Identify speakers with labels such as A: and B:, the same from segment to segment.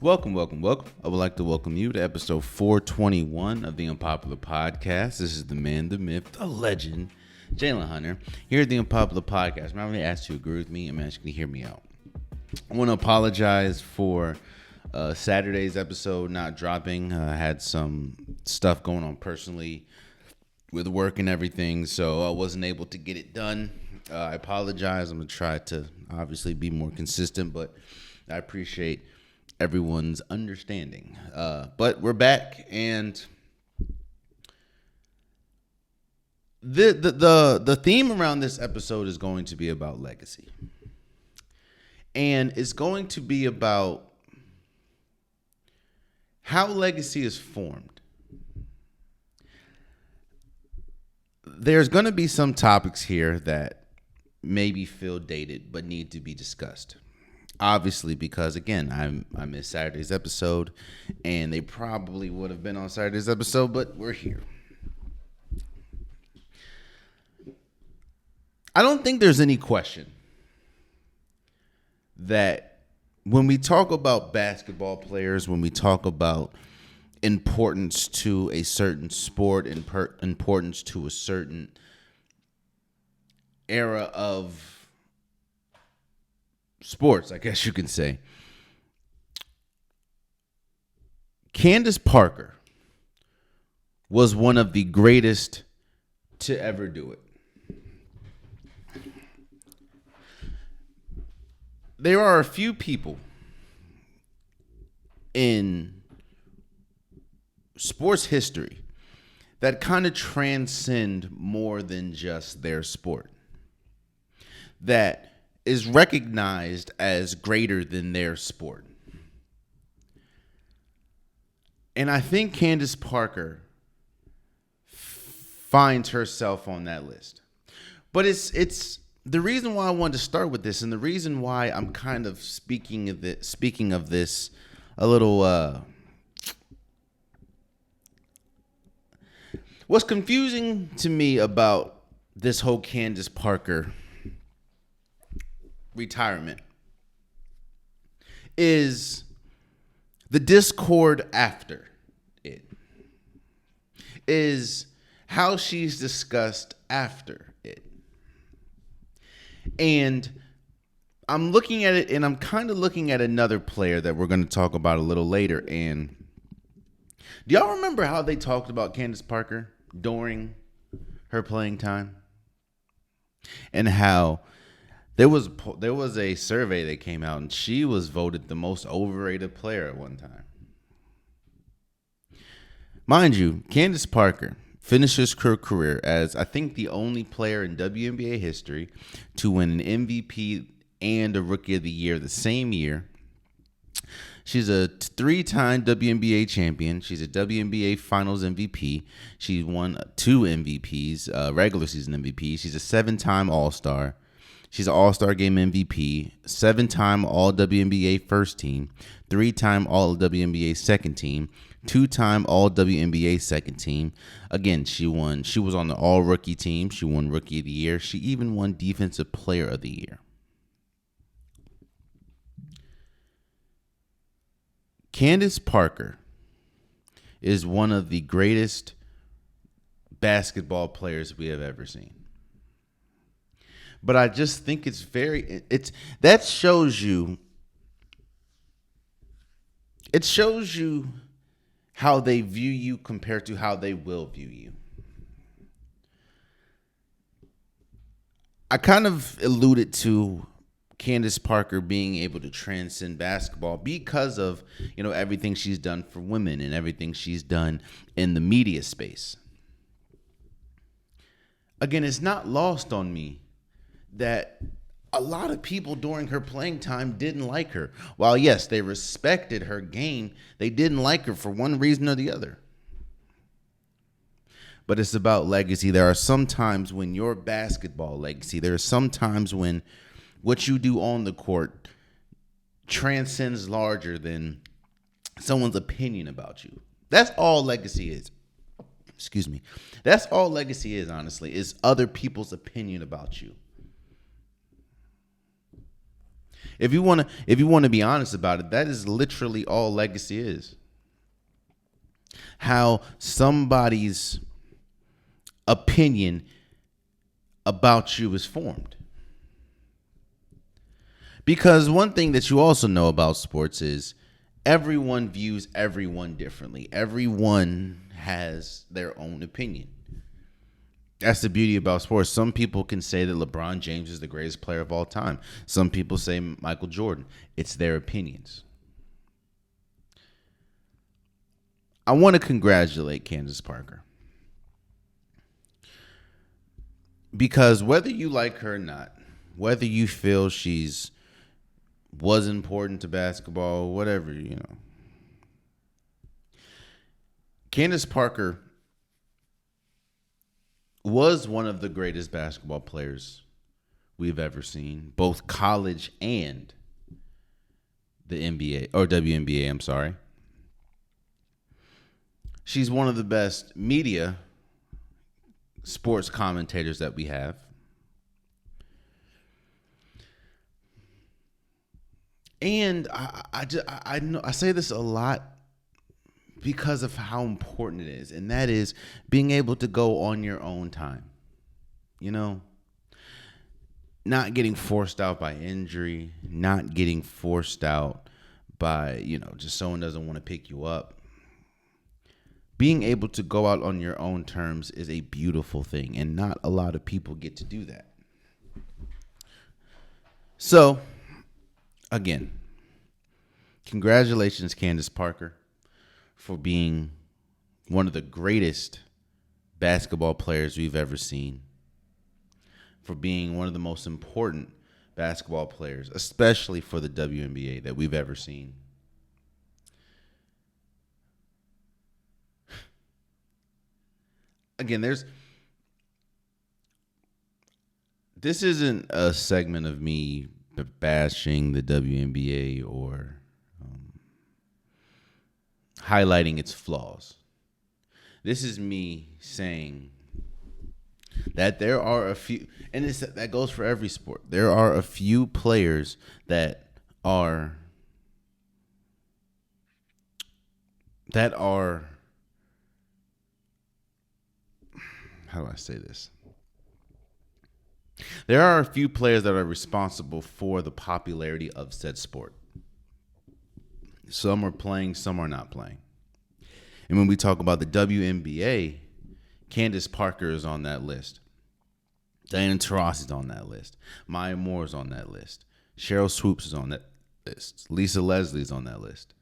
A: Welcome. I would like to welcome you to episode 421 of the Unpopular Podcast. This is the man, the myth, the legend, Jalen Hunter, here at the Unpopular Podcast. I'm not going to ask you to agree with me. I'm asking you to hear me out. I want to apologize for Saturday's episode not dropping. I had some stuff going on personally with work and everything, so I wasn't able to get it done. I apologize. I'm going to try to obviously be more consistent, but I appreciate everyone's understanding. But we're back, and the theme around this episode is going to be about legacy. And it's going to be about how legacy is formed. There's going to be some topics here that maybe feel dated but need to be discussed. Obviously, because again, I missed Saturday's episode, and they probably would have been on Saturday's episode, but we're here. I don't think there's any question that when we talk about basketball players, when we talk about importance to a certain sport, importance to a certain era of sports, I guess you can say, Candace Parker was one of the greatest to ever do it. There are a few people in sports history that kind of transcend more than just their sport, that is recognized as greater than their sport. And I think Candace Parker finds herself on that list. But it's the reason why I wanted to start with this, and the reason why I'm kind of speaking of this a little what's confusing to me about this whole Candace Parker retirement is the discord after it, is how she's discussed after it. And I'm looking at it, and I'm kind of looking at another player that we're going to talk about a little later. And do y'all remember how they talked about Candace Parker during her playing time? And how there was a survey that came out, and she was voted the most overrated player at one time. Mind you, Candace Parker finishes her career as, I think, the only player in WNBA history to win an MVP and a Rookie of the Year the same year. She's a 3-time WNBA champion. She's a WNBA Finals MVP. She won 2 MVPs, regular season MVP. She's a 7-time All-Star. She's an All-Star Game MVP, 7-time All-WNBA First Team, 3-time All-WNBA Second Team, 2-time All-WNBA Second Team. Again, she was on the All-Rookie team. She won Rookie of the Year. She even won Defensive Player of the Year. Candace Parker is one of the greatest basketball players we have ever seen. But I just think that shows you how they view you compared to how they will view you. I kind of alluded to Candace Parker being able to transcend basketball because of, everything she's done for women and everything she's done in the media space. Again, it's not lost on me that a lot of people during her playing time didn't like her. While, yes, they respected her game, they didn't like her for one reason or the other. But it's about legacy. There are some times when your basketball legacy, there are some times when what you do on the court transcends larger than someone's opinion about you. That's all legacy is. Excuse me. That's all legacy is, honestly, is other people's opinion about you. If you want to be honest about it, that is literally all legacy is. How somebody's opinion about you is formed. Because one thing that you also know about sports is everyone views everyone differently. Everyone has their own opinion. That's the beauty about sports. Some people can say that LeBron James is the greatest player of all time. Some people say Michael Jordan. It's their opinions. I want to congratulate Candace Parker. Because whether you like her or not, whether you feel she's was important to basketball, whatever, Candace Parker was one of the greatest basketball players we've ever seen, both college and the NBA or WNBA, I'm sorry. She's one of the best media sports commentators that we have. And I know I say this a lot because of how important it is, and that is being able to go on your own time. Not getting forced out by injury, not getting forced out by, just someone doesn't want to pick you up. Being able to go out on your own terms is a beautiful thing, and not a lot of people get to do that. So, again, congratulations, Candace Parker, for being one of the greatest basketball players we've ever seen, for being one of the most important basketball players, especially for the WNBA, that we've ever seen. Again, this isn't a segment of me bashing the WNBA or highlighting its flaws. This is me saying that there are a few, and that goes for every sport. There are a few players that are how do I say this? There are a few players that are responsible for the popularity of said sport. Some are playing, some are not playing. And when we talk about the WNBA, Candace Parker is on that list. Diana Taurasi is on that list. Maya Moore is on that list. Cheryl Swoops is on that list. Lisa Leslie is on that list.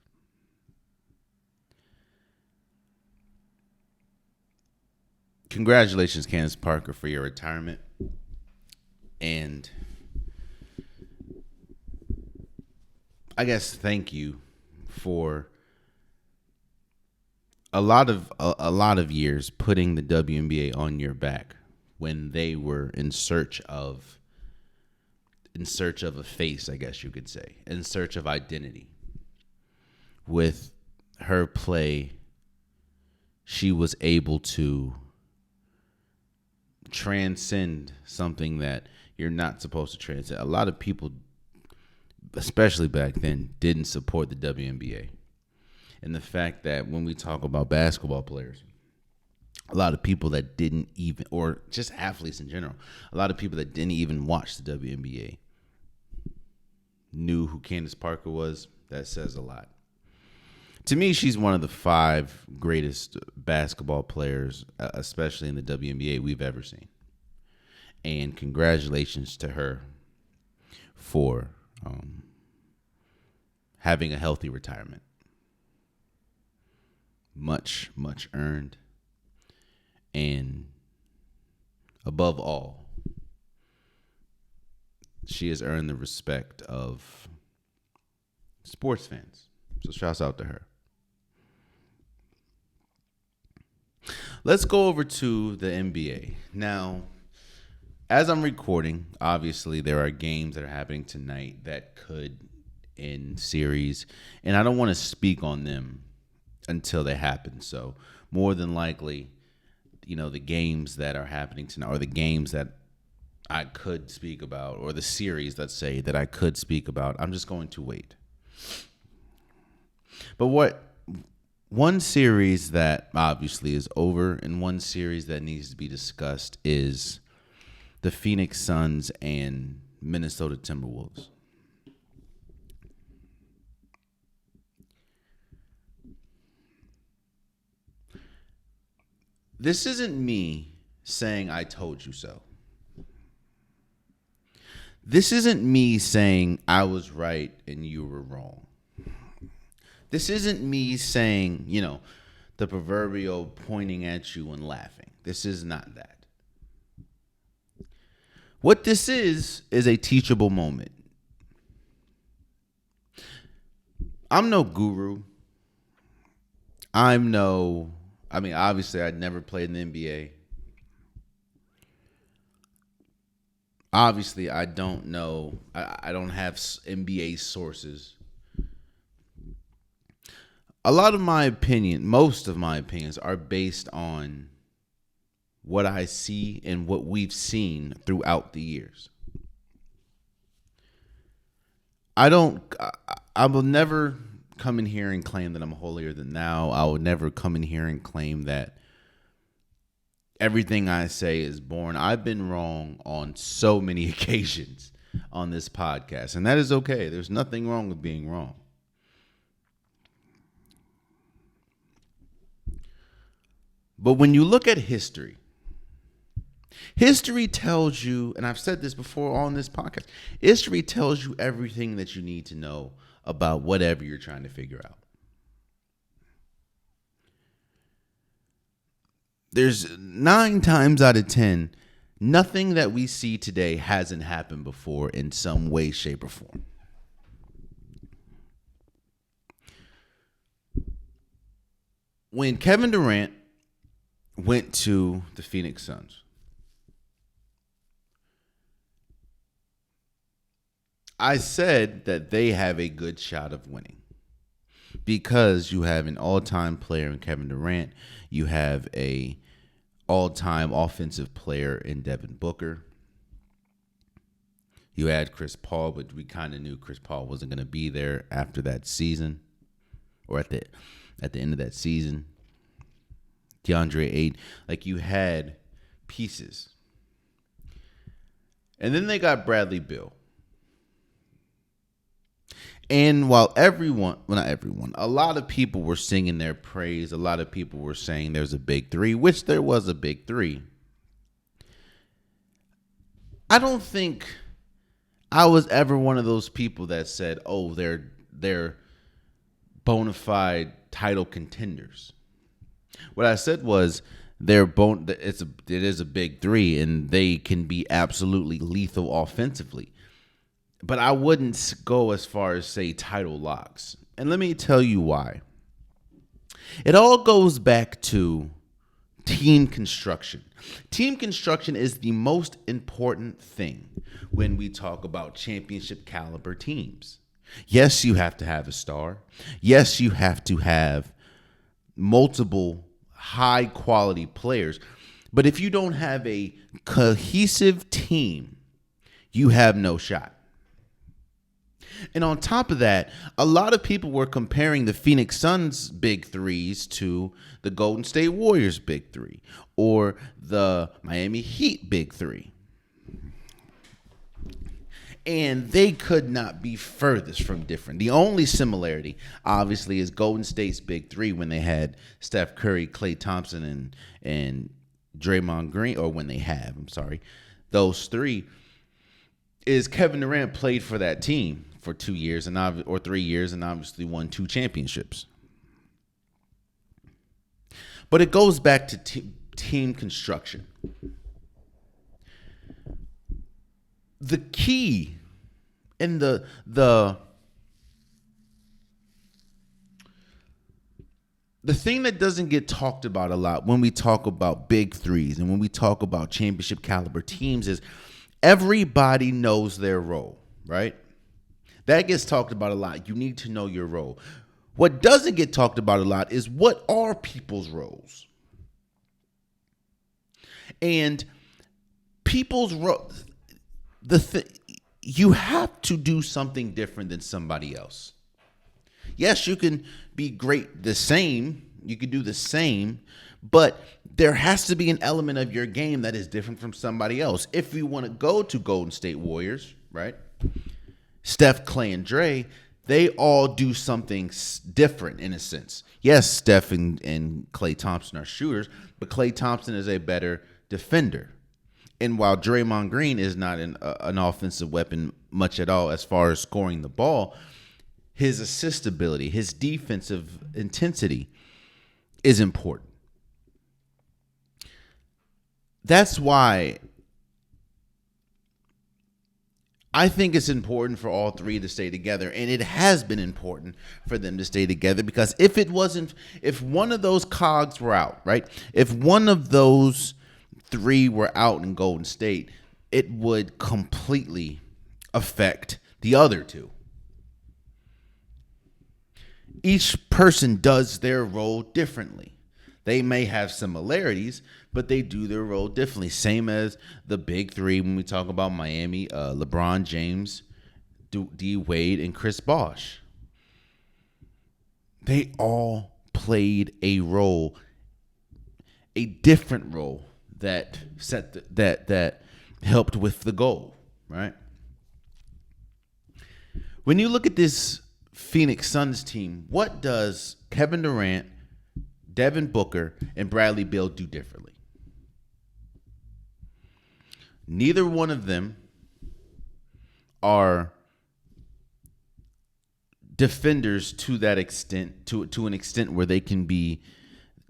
A: Congratulations, Candace Parker, for your retirement. And I guess thank you for a lot of years putting the WNBA on your back when they were in search of a face, I guess you could say, in search of identity. With her play, she was able to transcend something that you're not supposed to transcend. A lot of people, especially back then, didn't support the WNBA. And the fact that when we talk about basketball players, a lot of people that didn't even, or just athletes in general, a lot of people that didn't even watch the WNBA knew who Candace Parker was. That says a lot. To me, she's one of the 5 greatest basketball players, especially in the WNBA, we've ever seen. And congratulations to her for having a healthy retirement. Much, much earned. And above all, she has earned the respect of sports fans. So shouts out to her. Let's go over to the NBA. Now, as I'm recording, obviously there are games that are happening tonight that could end series, and I don't want to speak on them until they happen. So more than likely, the games that are happening tonight, or the games that I could speak about, or the series, let's say, that I could speak about. I'm just going to wait. But one series that obviously is over and one series that needs to be discussed is the Phoenix Suns and Minnesota Timberwolves. This isn't me saying I told you so. This isn't me saying I was right and you were wrong. This isn't me saying, the proverbial pointing at you and laughing. This is not that. What this is a teachable moment. I'm no guru. Obviously, I'd never played in the NBA. Obviously, I don't know. I don't have NBA sources. A lot of my opinion, most of my opinions are based on what I see and what we've seen throughout the years. I will never come in here and claim that I'm holier than thou. I will never come in here and claim that everything I say is born. I've been wrong on so many occasions on this podcast, and that is okay. There's nothing wrong with being wrong. But when you look at history tells you, and I've said this before on this podcast, history tells you everything that you need to know about whatever you're trying to figure out. There's 9 times out of 10, nothing that we see today hasn't happened before in some way, shape, or form. When Kevin Durant went to the Phoenix Suns, I said that they have a good shot of winning because you have an all-time player in Kevin Durant. You have a all-time offensive player in Devin Booker. You had Chris Paul, but we kind of knew Chris Paul wasn't going to be there after that season or at the end of that season. DeAndre Ayton, you had pieces. And then they got Bradley Beal. And while a lot of people were singing their praise, a lot of people were saying there's a big three, which there was a big three. I don't think I was ever one of those people that said, oh, they're bona fide title contenders. What I said was it is a big three, and they can be absolutely lethal offensively. But I wouldn't go as far as say title locks. And let me tell you why. It all goes back to team construction. Team construction is the most important thing when we talk about championship caliber teams. Yes, you have to have a star. Yes, you have to have multiple high quality players. But if you don't have a cohesive team, you have no shot. And on top of that, a lot of people were comparing the Phoenix Suns' big threes to the Golden State Warriors' big three or the Miami Heat big three. And they could not be furthest from different. The only similarity, obviously, is Golden State's big three when they had Steph Curry, Klay Thompson, and Draymond Green, or when they have, those three, is Kevin Durant played for that team for 2 years or 3 years and obviously won 2 championships. But it goes back to team construction. The key and the thing that doesn't get talked about a lot when we talk about big threes and when we talk about championship caliber teams is everybody knows their role, right? That gets talked about a lot. You need to know your role. What doesn't get talked about a lot is what are people's roles? And people's roles, you have to do something different than somebody else. Yes, you can be great the same. You can do the same, but there has to be an element of your game that is different from somebody else. If you want to go to Golden State Warriors, right? Steph, Clay, and Dre, they all do something different in a sense. Yes, Steph and Klay Thompson are shooters, but Klay Thompson is a better defender. And while Draymond Green is not an offensive weapon much at all as far as scoring the ball, his assist ability, his defensive intensity is important. That's why I think it's important for all three to stay together, and it has been important for them to stay together, because if one of those cogs were out, right? If one of those three were out in Golden State, it would completely affect the other two. Each person does their role differently. They may have similarities, but they do their role differently. Same as the big three when we talk about Miami: LeBron James, D. Wade, and Chris Bosh. They all played a role, a different role that that helped with the goal, right? When you look at this Phoenix Suns team, what does Kevin Durant, Devin Booker, and Bradley Beal do differently? Neither one of them are defenders to that extent, to an extent where they can be,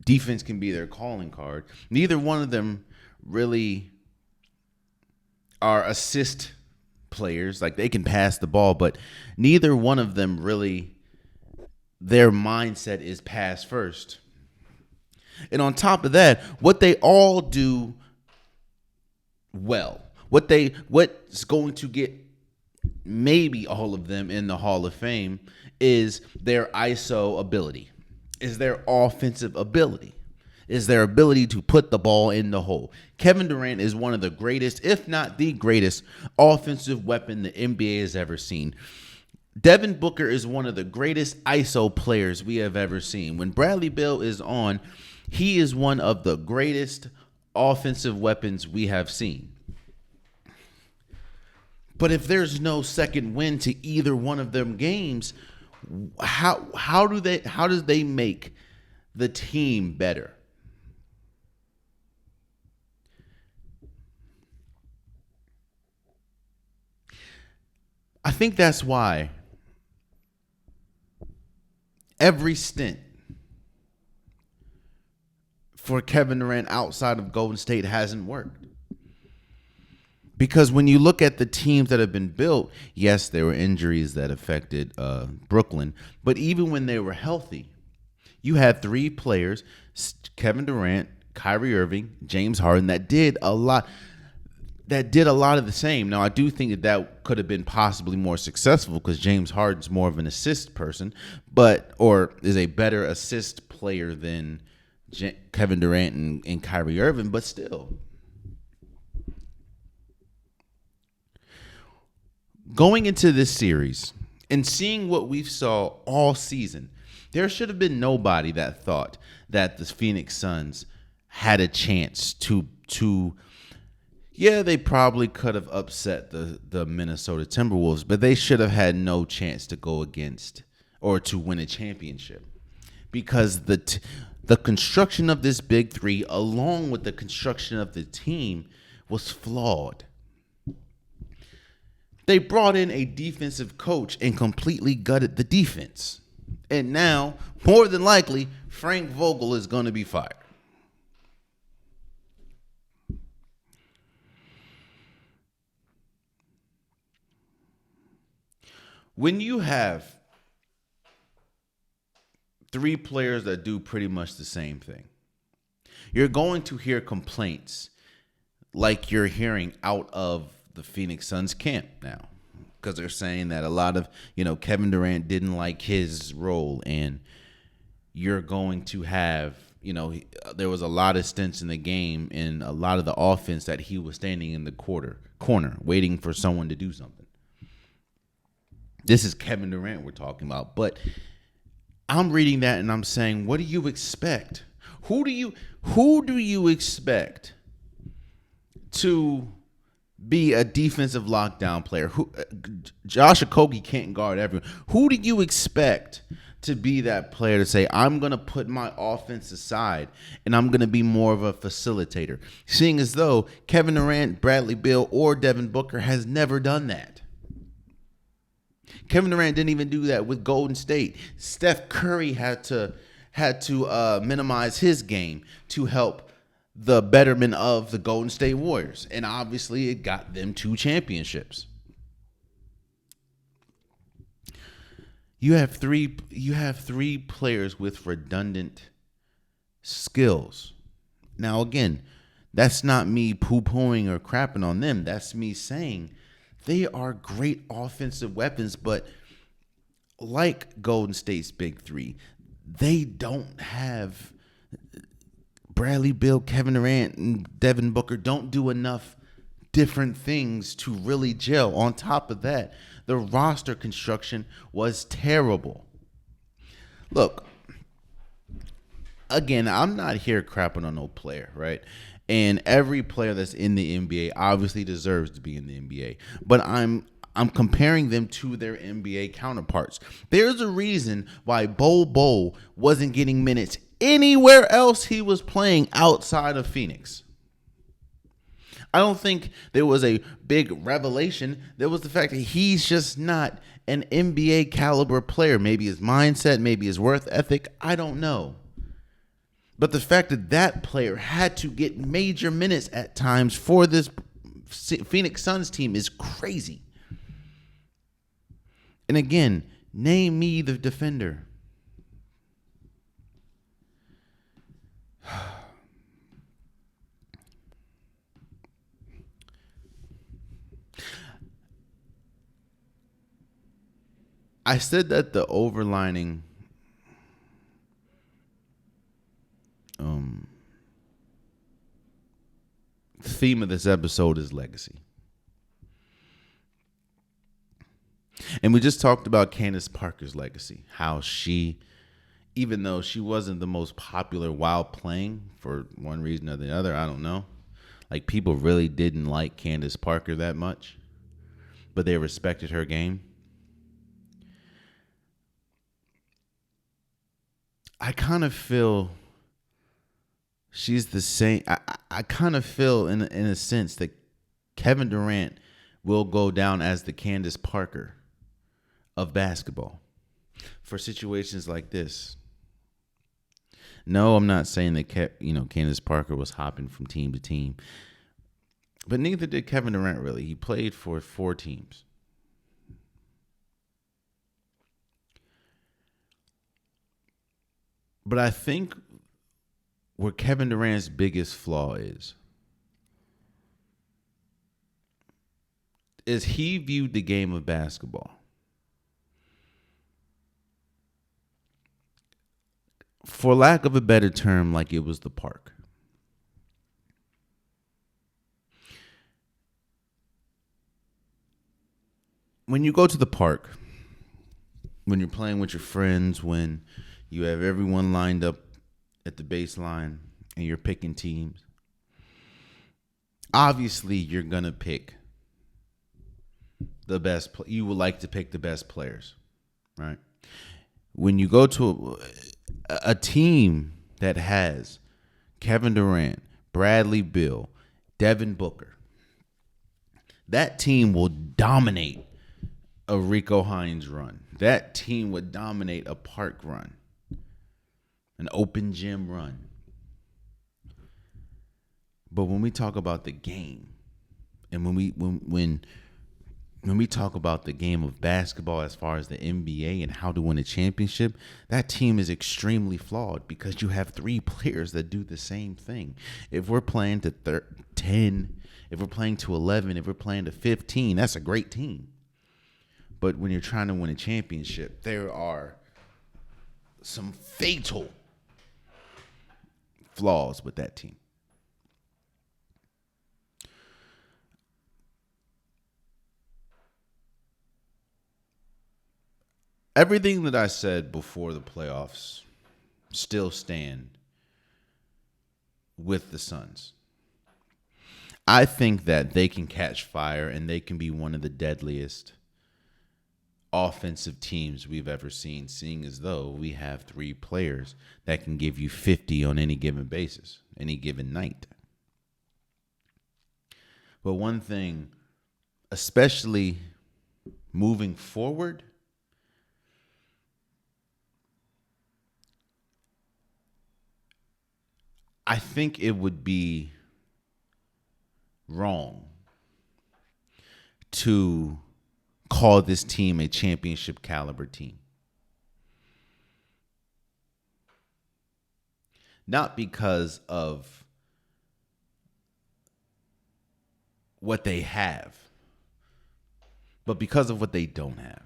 A: defense can be their calling card. Neither one of them really are assist players. Like, they can pass the ball, but neither one of them really, their mindset is pass first. And on top of that, what they all do well, what's going to get maybe all of them in the Hall of Fame is their ISO ability, is their offensive ability, is their ability to put the ball in the hole. Kevin Durant is one of the greatest, if not the greatest, offensive weapon the NBA has ever seen. Devin Booker is one of the greatest ISO players we have ever seen. When Bradley Beal is on, he is one of the greatest offensive weapons we have seen. But if there's no second win to either one of them games, how does they make the team better? I think that's why every stint for Kevin Durant outside of Golden State hasn't worked. Because when you look at the teams that have been built, yes, there were injuries that affected Brooklyn, but even when they were healthy, you had three players, Kevin Durant, Kyrie Irving, James Harden, that did a lot of the same. Now, I do think that could have been possibly more successful because James Harden's more of an assist person, or is a better assist player than Kevin Durant and Kyrie Irving, but still. Going into this series and seeing what we saw all season, there should have been nobody that thought that the Phoenix Suns had a chance to they probably could have upset the Minnesota Timberwolves, but they should have had no chance to go against or to win a championship, because the construction of this big three, along with the construction of the team, was flawed. They brought in a defensive coach and completely gutted the defense. And now, more than likely, Frank Vogel is going to be fired. When you have three players that do pretty much the same thing, you're going to hear complaints like you're hearing out of the Phoenix Suns camp now, because they're saying that a lot of, Kevin Durant didn't like his role, and you're going to have, there was a lot of stints in the game and a lot of the offense that he was standing in the corner waiting for someone to do something. This is Kevin Durant we're talking about. But I'm reading that and I'm saying, what do you expect? Who do you expect to be a defensive lockdown player? Josh Okogie can't guard everyone. Who do you expect to be that player to say, I'm going to put my offense aside and I'm going to be more of a facilitator? Seeing as though Kevin Durant, Bradley Beal, or Devin Booker has never done that. Kevin Durant didn't even do that with Golden State. Steph Curry had to minimize his game to help the betterment of the Golden State Warriors. And obviously it got them 2 championships. You have three players with redundant skills. Now again, that's not me poo-pooing or crapping on them. That's me saying they are great offensive weapons, but like Golden State's big 3, they don't have Bradley Beal, Kevin Durant, and Devin Booker don't do enough different things to really gel. On top of that, the roster construction was terrible. Look, again, I'm not here crapping on no player, right? And every player that's in the NBA obviously deserves to be in the NBA. But I'm comparing them to their NBA counterparts. There's a reason why Bol wasn't getting minutes anywhere else he was playing outside of Phoenix. I don't think there was a big revelation. There was the fact that he's just not an NBA caliber player. Maybe his mindset, maybe his work ethic, I don't know. But the fact that that player had to get major minutes at times for this Phoenix Suns team is crazy. And again, name me the defender. I said that the overlining theme of this episode is legacy. And we just talked about Candace Parker's legacy, how she, even though she wasn't the most popular while playing for one reason or the other, I don't know, like people really didn't like Candace Parker that much, but they respected her game. I kind of feel she's the same. I kind of feel in a sense that Kevin Durant will go down as the Candace Parker of basketball for situations like this. No, I'm not saying that Candace Parker was hopping from team to team, but neither did Kevin Durant really. He played for 4 teams. But I think where Kevin Durant's biggest flaw is he viewed the game of basketball for lack of a better term, like it was the park. When you go to the park, when you're playing with your friends, when you have everyone lined up at the baseline and you're picking teams, obviously you're going to pick the best. You would like to pick the best players, right? When you go to a team that has Kevin Durant, Bradley Beal, Devin Booker, that team will dominate a Rico Hines run. That team would dominate a park run, an open gym run. But when we talk about the game, and when we talk about the game of basketball as far as the NBA and how to win a championship, that team is extremely flawed because you have 3 players that do the same thing. If we're playing to 10, if we're playing to 11, if we're playing to 15, that's a great team. But when you're trying to win a championship, there are some fatal flaws with that team. Everything that I said before the playoffs still stand with the Suns. I think that they can catch fire and they can be one of the deadliest offensive teams we've ever seen, seeing as though we have 3 players that can give you 50 on any given basis, any given night. But one thing, especially moving forward, I think it would be wrong to call this team a championship caliber team. Not because of what they have, but because of what they don't have.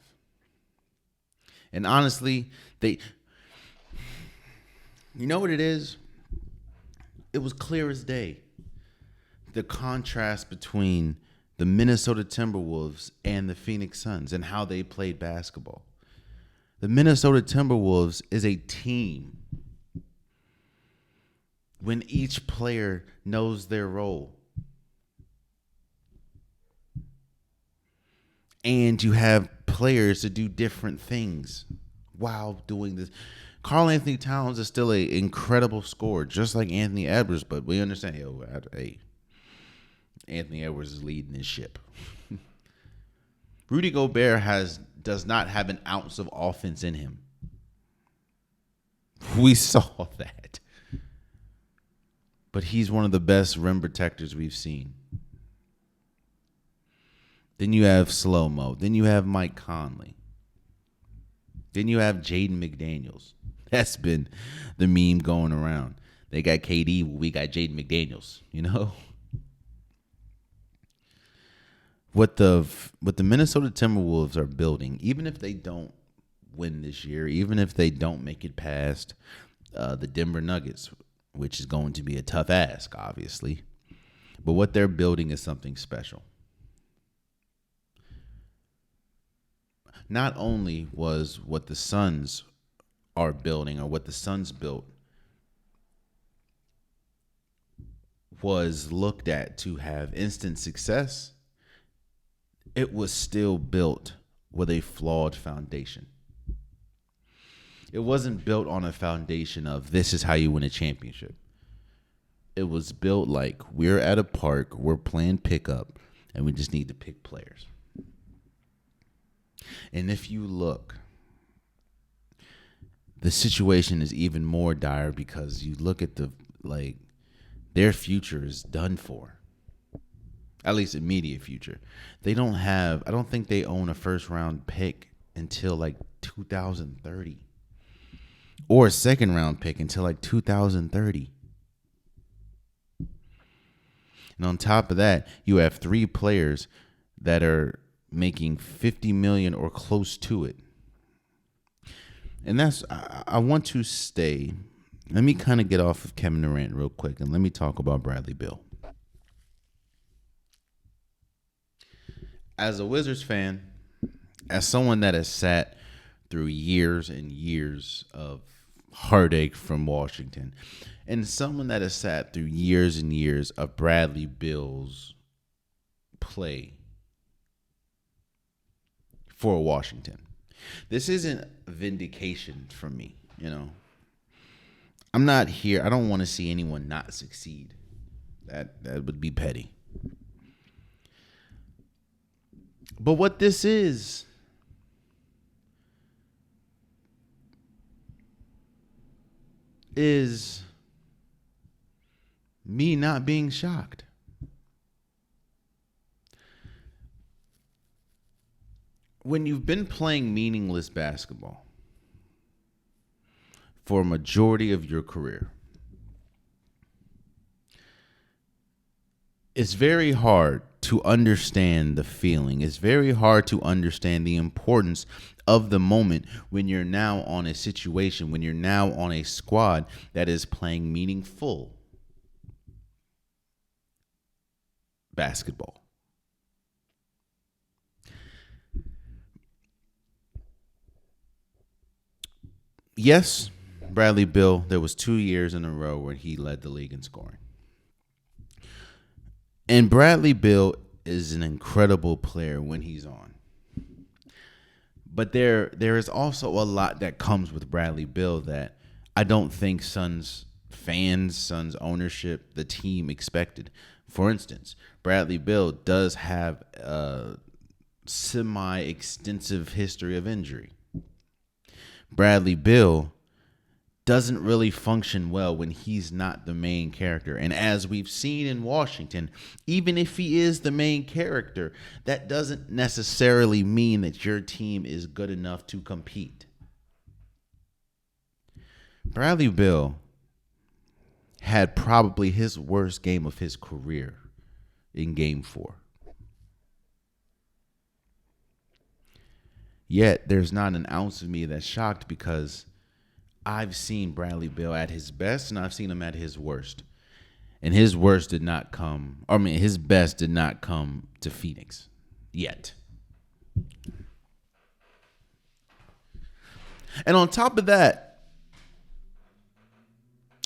A: And honestly, you know what it is? It was clear as day. The contrast between the Minnesota Timberwolves and the Phoenix Suns and how they played basketball. The Minnesota Timberwolves is a team when each player knows their role. And you have players to do different things while doing this. Karl Anthony Towns is still an incredible scorer, just like Anthony Edwards, but we understand, Anthony Edwards is leading this ship. Rudy Gobert does not have an ounce of offense in him. We saw that. But he's one of the best rim protectors we've seen. Then you have Slow-Mo. Then you have Mike Conley. Then you have Jaden McDaniels. That's been the meme going around. They got KD, we got Jaden McDaniels, you know? What the Minnesota Timberwolves are building, even if they don't win this year, even if they don't make it past the Denver Nuggets, which is going to be a tough ask, obviously, but what they're building is something special. Not only was what the Suns are building or what the Suns built was looked at to have instant success, it was still built with a flawed foundation. It wasn't built on a foundation of this is how you win a championship. It was built like we're at a park, we're playing pickup, and we just need to pick players. And if you look, the situation is even more dire because you look at their future is done for. At least immediate future. I don't think they own a first round pick until 2030. Or a second round pick until 2030. And on top of that, you have 3 players that are making $50 million or close to it. And I want to stay. Let me kind of get off of Kevin Durant real quick and let me talk about Bradley Beal. As a Wizards fan, as someone that has sat through years and years of heartache from Washington, and someone that has sat through years and years of Bradley Beal's play for Washington, this isn't vindication for me, I'm not here. I don't want to see anyone not succeed. That would be petty. But what this is me not being shocked. When you've been playing meaningless basketball for a majority of your career, it's very hard to understand the feeling. It's very hard to understand the importance of the moment when you're now on a situation, when you're now on a squad that is playing meaningful basketball. Yes, Bradley Beal, there was 2 years in a row where he led the league in scoring. And Bradley Beal is an incredible player when he's on. But there is also a lot that comes with Bradley Beal that I don't think Suns fans, Suns ownership, the team expected. For instance, Bradley Beal does have a semi-extensive history of injury. Bradley Beal doesn't really function well when he's not the main character. And as we've seen in Washington, even if he is the main character, that doesn't necessarily mean that your team is good enough to compete. Bradley Beal had probably his worst game of his career in Game 4. Yet, there's not an ounce of me that's shocked because I've seen Bradley Beal at his best and I've seen him at his worst. And his worst did not come, his best did not come to Phoenix yet. And on top of that,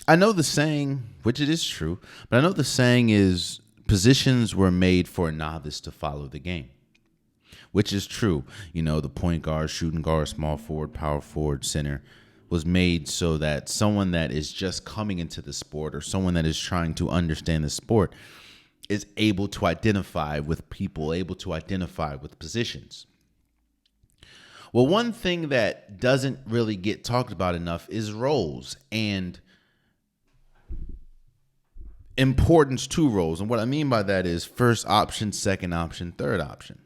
A: I know the saying, which it is true, but I know the saying is positions were made for a novice to follow the game, which is true. You know, the point guard, shooting guard, small forward, power forward, center was made so that someone that is just coming into the sport or someone that is trying to understand the sport is able to identify with people, able to identify with positions. Well, one thing that doesn't really get talked about enough is roles and importance to roles. And what I mean by that is first option, second option, third option.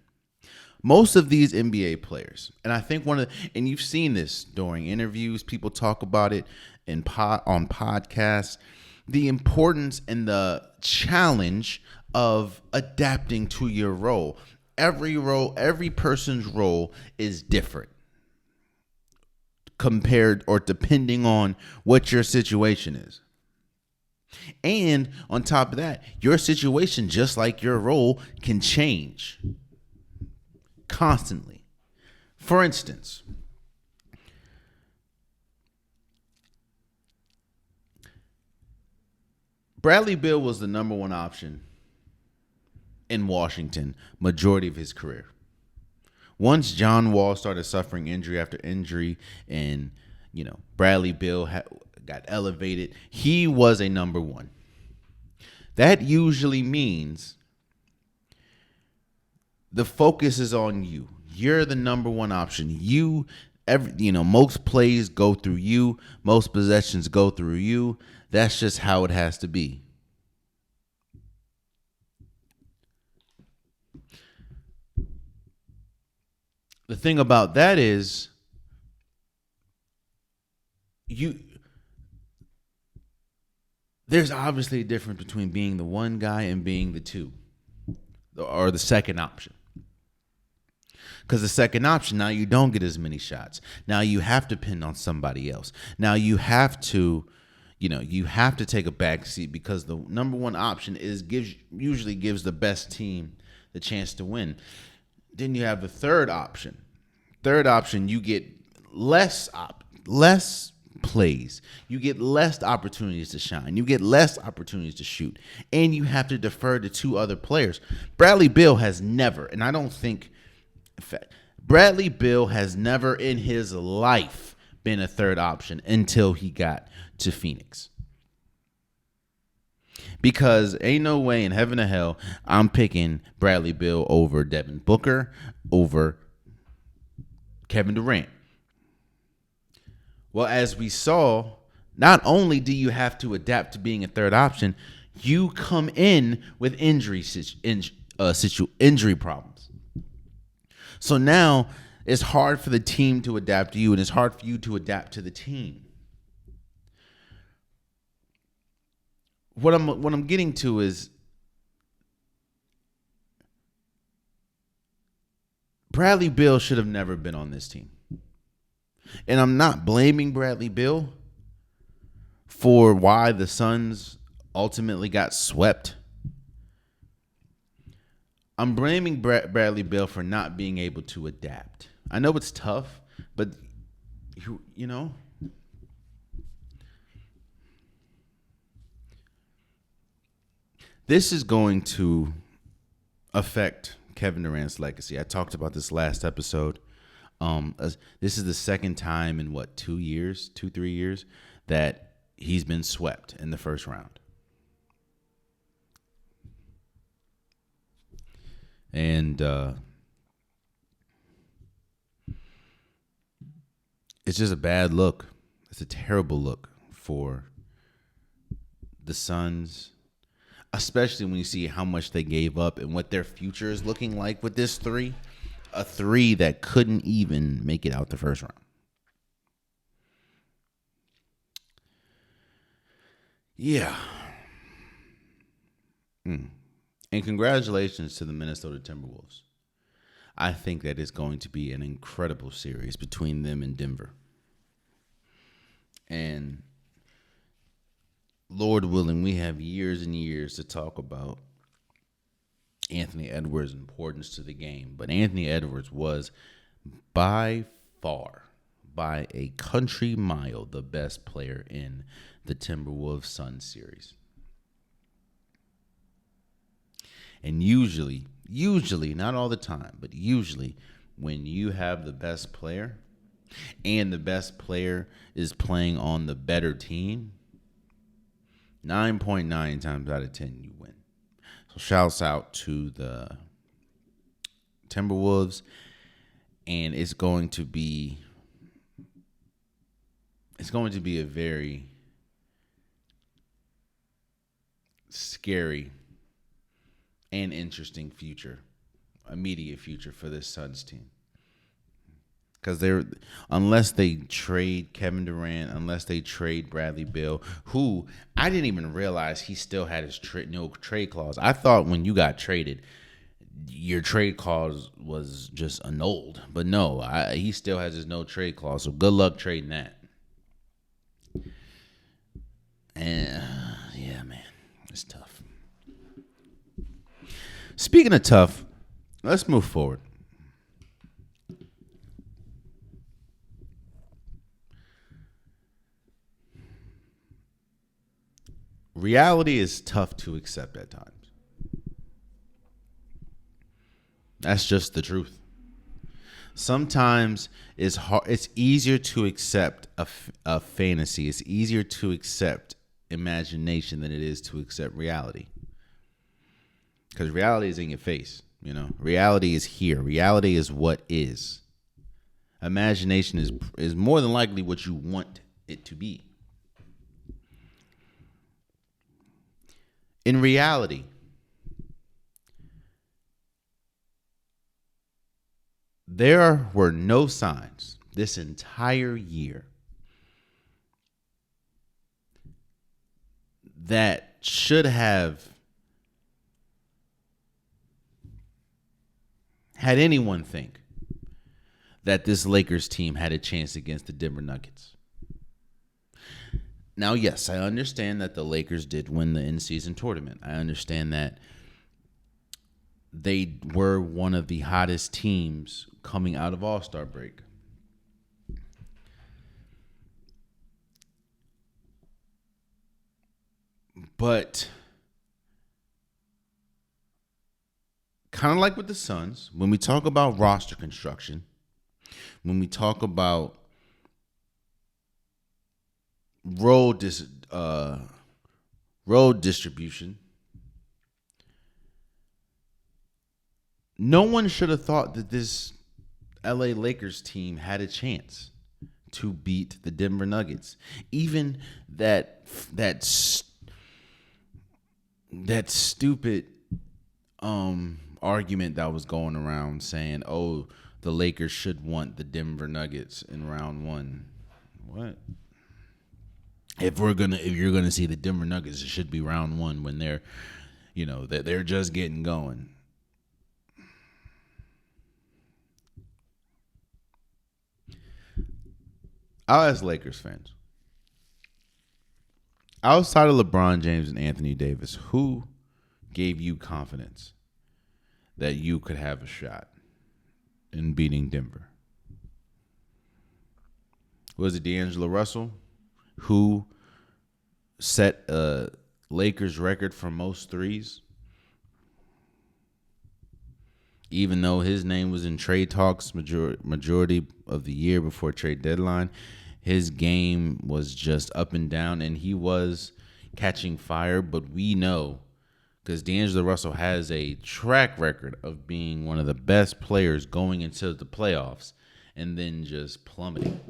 A: Most of these NBA players, and I think and you've seen this during interviews, people talk about it on podcasts, the importance and the challenge of adapting to your role. Every person's role is different compared or depending on what your situation is. And on top of that, your situation, just like your role, can change constantly. For instance, Bradley Beal was the number one option in Washington majority of his career. Once John Wall started suffering injury after injury and, Bradley Beal got elevated, he was a number one. That usually means the focus is on you. You're the number one option. Most plays go through you. Most possessions go through you. That's just how it has to be. The thing about that is there's obviously a difference between being the one guy and being the two or the second option. Because the second option, now you don't get as many shots. Now you have to depend on somebody else. Now you have to, take a back seat because the number one option usually gives the best team the chance to win. Then you have the third option. Third option, you get less plays. You get less opportunities to shine. You get less opportunities to shoot. And you have to defer to two other players. Bradley Beal has never, and I don't think, in fact, Bradley Beal has never in his life been a third option until he got to Phoenix. Because ain't no way in heaven or hell I'm picking Bradley Beal over Devin Booker, over Kevin Durant. Well, as we saw, not only do you have to adapt to being a third option, you come in with injury problems. So now it's hard for the team to adapt to you, and it's hard for you to adapt to the team. What I'm getting to is Bradley Beal should have never been on this team. And I'm not blaming Bradley Beal for why the Suns ultimately got swept. I'm blaming Bradley Beal for not being able to adapt. I know it's tough, but you know, this is going to affect Kevin Durant's legacy. I talked about this last episode. This is the second time in 2 years, 3 years, that he's been swept in the first round. And it's just a bad look. It's a terrible look for the Suns, especially when you see how much they gave up and what their future is looking like with this three. A three that couldn't even make it out the first round. Yeah. And congratulations to the Minnesota Timberwolves. I think that is going to be an incredible series between them and Denver. And Lord willing, we have years and years to talk about Anthony Edwards' importance to the game. But Anthony Edwards was by far, by a country mile, the best player in the Timberwolves Suns series. And usually, not all the time, but usually when you have the best player and the best player is playing on the better team, 9.9 times out of 10 you win. So shouts out to the Timberwolves, and it's going to be a very scary and interesting immediate future for this Suns team. Because unless they trade Kevin Durant, unless they trade Bradley Beal, who I didn't even realize he still had his no trade clause. I thought when you got traded, your trade clause was just annulled. But no, he still has his no trade clause. So good luck trading that. And yeah, man, it's tough. Speaking of tough, let's move forward. Reality is tough to accept at times. That's just the truth. Sometimes it's hard. It's easier to accept a fantasy. It's easier to accept imagination than it is to accept reality. Because reality is in your face. You know, reality is here. Reality is what is. Imagination is more than likely what you want it to be. In reality, there were no signs this entire year that should have had anyone think that this Lakers team had a chance against the Denver Nuggets. Now, yes, I understand that the Lakers did win the in-season tournament. I understand that they were one of the hottest teams coming out of All-Star break. But kind of like with the Suns, when we talk about roster construction, when we talk about role distribution, no one should have thought that this LA Lakers team had a chance to beat the Denver Nuggets. Even that stupid argument that was going around saying, "Oh, the Lakers should want the Denver Nuggets in round one." What? If you're gonna see the Denver Nuggets, it should be round one when they're just getting going. I'll ask Lakers fans. Outside of LeBron James and Anthony Davis, who gave you confidence that you could have a shot in beating Denver? Was it D'Angelo Russell, who set a Lakers record for most threes? Even though his name was in trade talks majority of the year before trade deadline, his game was just up and down, and he was catching fire. But we know, because D'Angelo Russell has a track record of being one of the best players going into the playoffs and then just plummeting.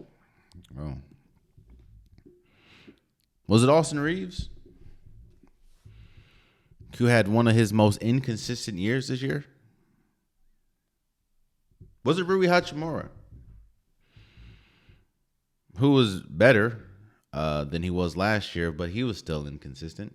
A: Oh. Was it Austin Reeves, who had one of his most inconsistent years this year? Was it Rui Hachimura, who was better than he was last year, but he was still inconsistent?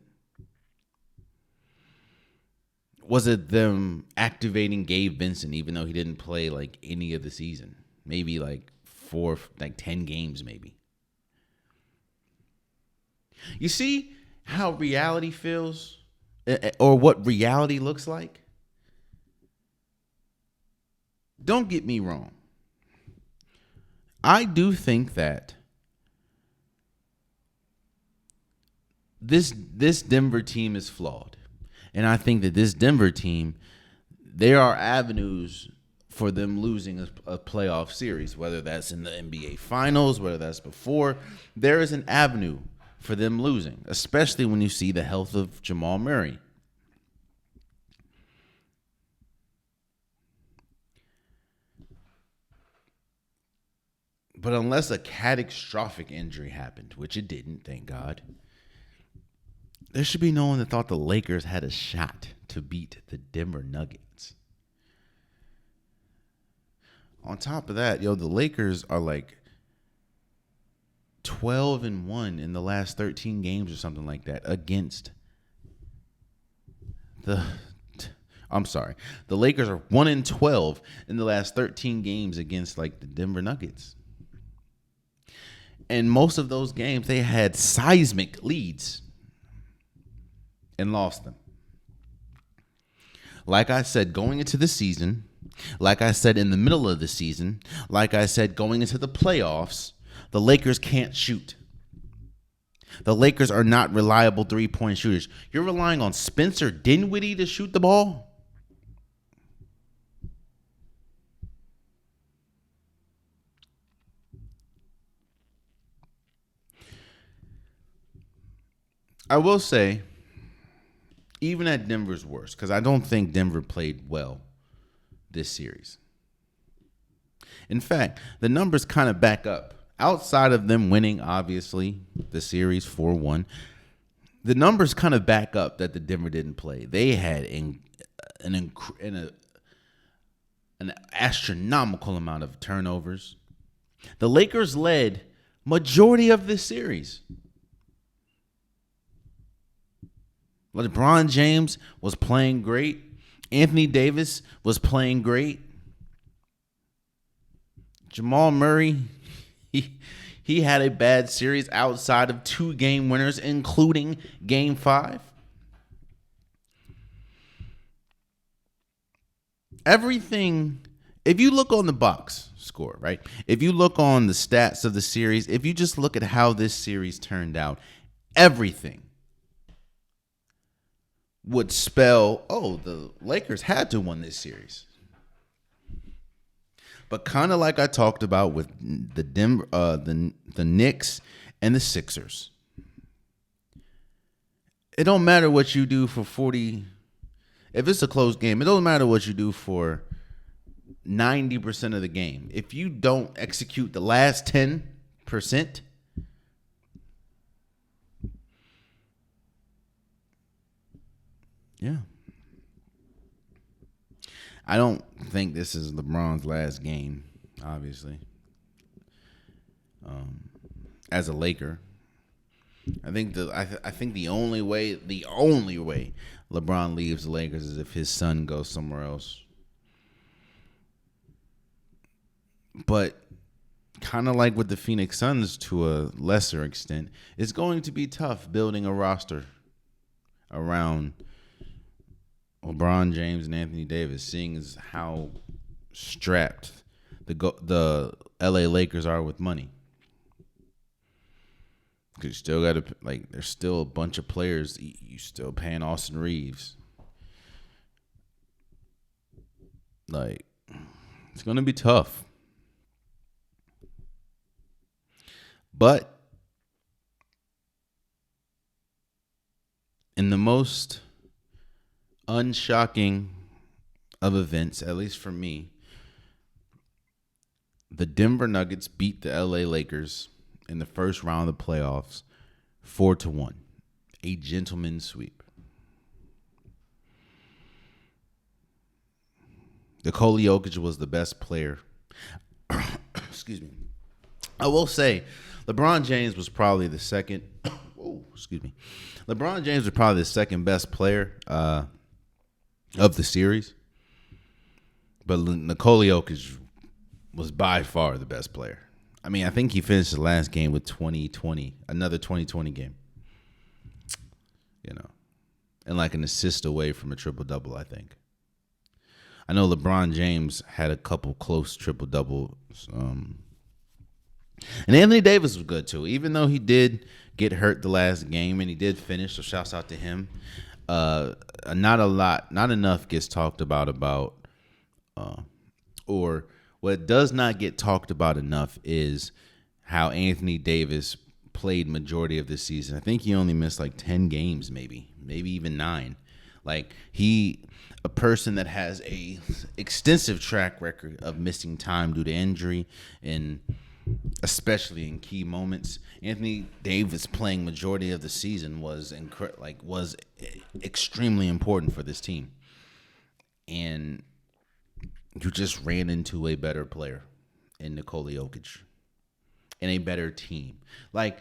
A: Was it them activating Gabe Vincent, even though he didn't play like any of the season? Maybe like 10 games, maybe. You see how reality feels, or what reality looks like? Don't get me wrong. I do think that this Denver team is flawed. And I think that this Denver team, there are avenues for them losing a playoff series, whether that's in the NBA Finals, whether that's before. There is an avenue for them losing, especially when you see the health of Jamal Murray. But unless a catastrophic injury happened, which it didn't, thank God, there should be no one that thought the Lakers had a shot to beat the Denver Nuggets. On top of that, the Lakers are like 12-1 in the last 13 games or something like that against the Lakers are 1-12 in the last 13 games against like the Denver Nuggets. And most of those games, they had seismic leads and lost them. Like I said, going into the season, like I said in the middle of the season, like I said going into the playoffs, the Lakers can't shoot. The Lakers are not reliable three-point shooters. You're relying on Spencer Dinwiddie to shoot the ball? I will say, even at Denver's worst, because I don't think Denver played well this series. In fact, the numbers kind of back up. Outside of them winning, obviously, the series 4-1, the numbers kind of back up that the Denver didn't play. They had an astronomical amount of turnovers. The Lakers led majority of this series. LeBron James was playing great. Anthony Davis was playing great. Jamal Murray, he had a bad series outside of 2 game winners, including Game 5. Everything, if you look on the box score, right? If you look on the stats of the series, if you just look at how this series turned out, everything would spell, the Lakers had to win this series. But kind of like I talked about with the Denver, the Knicks and the Sixers, it don't matter what you do for 40. If it's a close game, it doesn't matter what you do for 90% of the game. If you don't execute the last 10%, yeah. I don't think this is LeBron's last game, obviously. As a Laker, I think the only way LeBron leaves the Lakers is if his son goes somewhere else. But kind of like with the Phoenix Suns to a lesser extent, it's going to be tough building a roster around LeBron James and Anthony Davis, seeing as how strapped the LA Lakers are with money. Because you still got to, like, there's still a bunch of players. You still paying Austin Reeves. Like, it's going to be tough. But in the most unshocking of events, at least for me, the Denver Nuggets beat the LA Lakers in the first round of the playoffs 4-1. A gentleman's sweep. Nikola Jokic was the best player. Excuse me. I will say, LeBron James was probably the second. Excuse me. LeBron James was probably the second best player of the series. But Nikola Jokic was by far the best player. I mean, I think he finished the last game with 20-20, another 20-20 game. You know, and like an assist away from a triple-double, I think. I know LeBron James had a couple close triple-doubles. And Anthony Davis was good, too. Even though he did get hurt the last game and he did finish, so shouts out to him. Not enough gets talked about, or what does not get talked about enough is how Anthony Davis played majority of this season. I think he only missed like 10 games, maybe even 9. Like, a person that has a extensive track record of missing time due to injury, and especially in key moments. Anthony Davis playing majority of the season was extremely important for this team. And you just ran into a better player in Nikola Jokic and a better team. Like,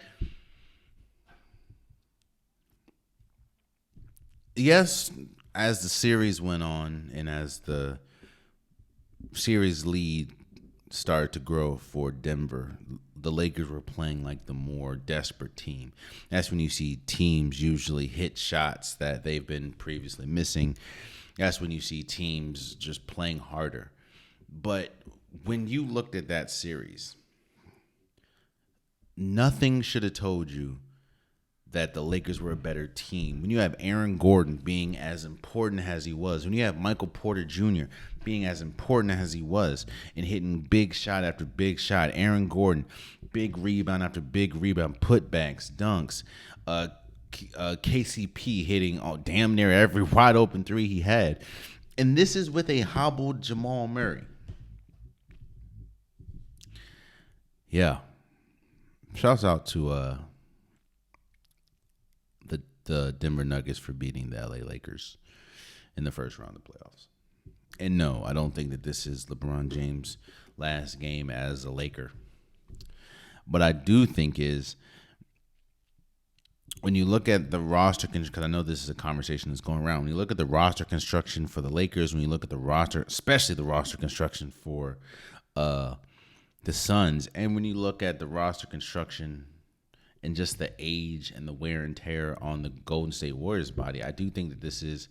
A: yes, as the series went on and as the series lead started to grow for Denver, the Lakers were playing like the more desperate team. That's when you see teams usually hit shots that they've been previously missing. That's when you see teams just playing harder. But when you looked at that series, nothing should have told you that the Lakers were a better team. When you have Aaron Gordon being as important as he was, when you have Michael Porter Jr. being as important as he was and hitting big shot after big shot, Aaron Gordon, big rebound after big rebound, putbacks, dunks, KCP hitting damn near every wide open three he had. And this is with a hobbled Jamal Murray. Yeah. Shouts out to the Denver Nuggets for beating the LA Lakers in the first round of the playoffs. And no, I don't think that this is LeBron James' last game as a Laker. But I do think is when you look at the roster, because I know this is a conversation that's going around, when you look at the roster construction for the Lakers, when you look at the roster, especially the roster construction for the Suns, and when you look at the roster construction and just the age and the wear and tear on the Golden State Warriors body, I do think that this is,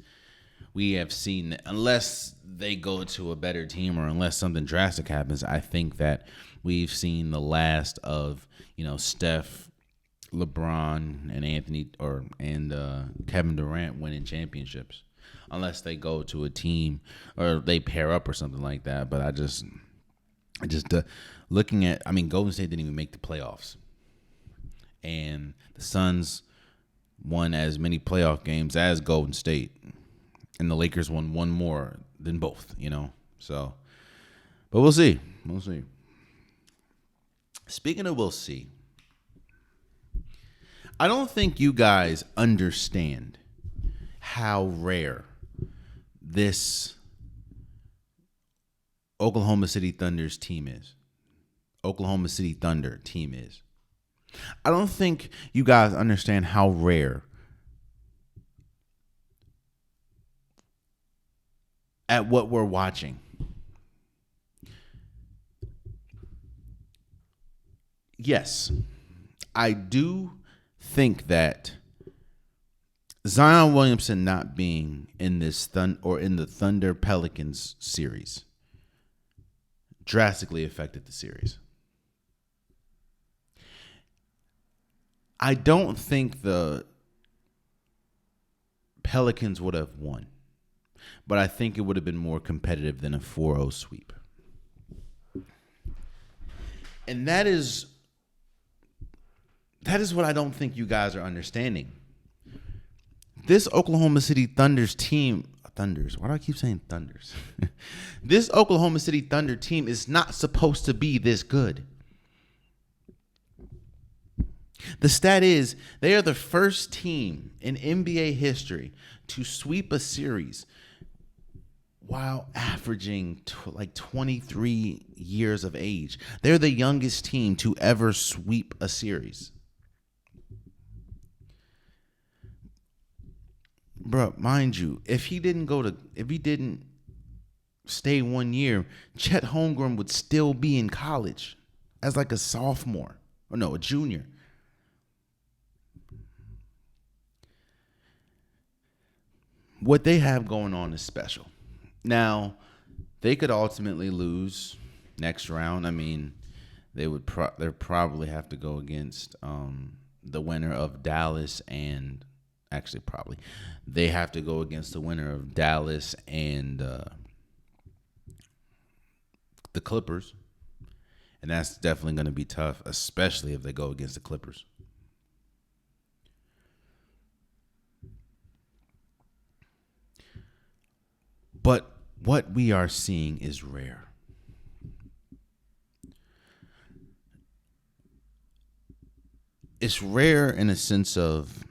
A: we have seen that unless they go to a better team or unless something drastic happens, I think that we've seen the last of, Steph, LeBron, and Kevin Durant winning championships, unless they go to a team or they pair up or something like that. But I just looking at, Golden State didn't even make the playoffs. And the Suns won as many playoff games as Golden State. And the Lakers won one more than both, So, but we'll see. We'll see. Speaking of we'll see, I don't think you guys understand how rare this Oklahoma City Thunder's team is. Oklahoma City Thunder team is. I don't think you guys understand how rare at what we're watching. yes, I do think that Zion Williamson not being in this in the Thunder Pelicans series drastically affected the series. I don't think the Pelicans would have won, but I think it would have been more competitive than a 4-0 sweep. And that is what I don't think you guys are understanding. This Oklahoma City Thunders team, why do I keep saying Thunders? This Oklahoma City Thunder team is not supposed to be this good. The stat is they are the first team in NBA history to sweep a series while averaging like 23 years of age. They're the youngest team to ever sweep a series. Bro, mind you, if he didn't stay 1 year, Chet Holmgren would still be in college as like a sophomore. Or no, a junior. What they have going on is special. Now, they could ultimately lose next round. I mean, they'd probably have to go against the winner of Dallas and they have to go against the winner of Dallas and the Clippers. And that's definitely going to be tough, especially if they go against the Clippers. But what we are seeing is rare. It's rare in a sense of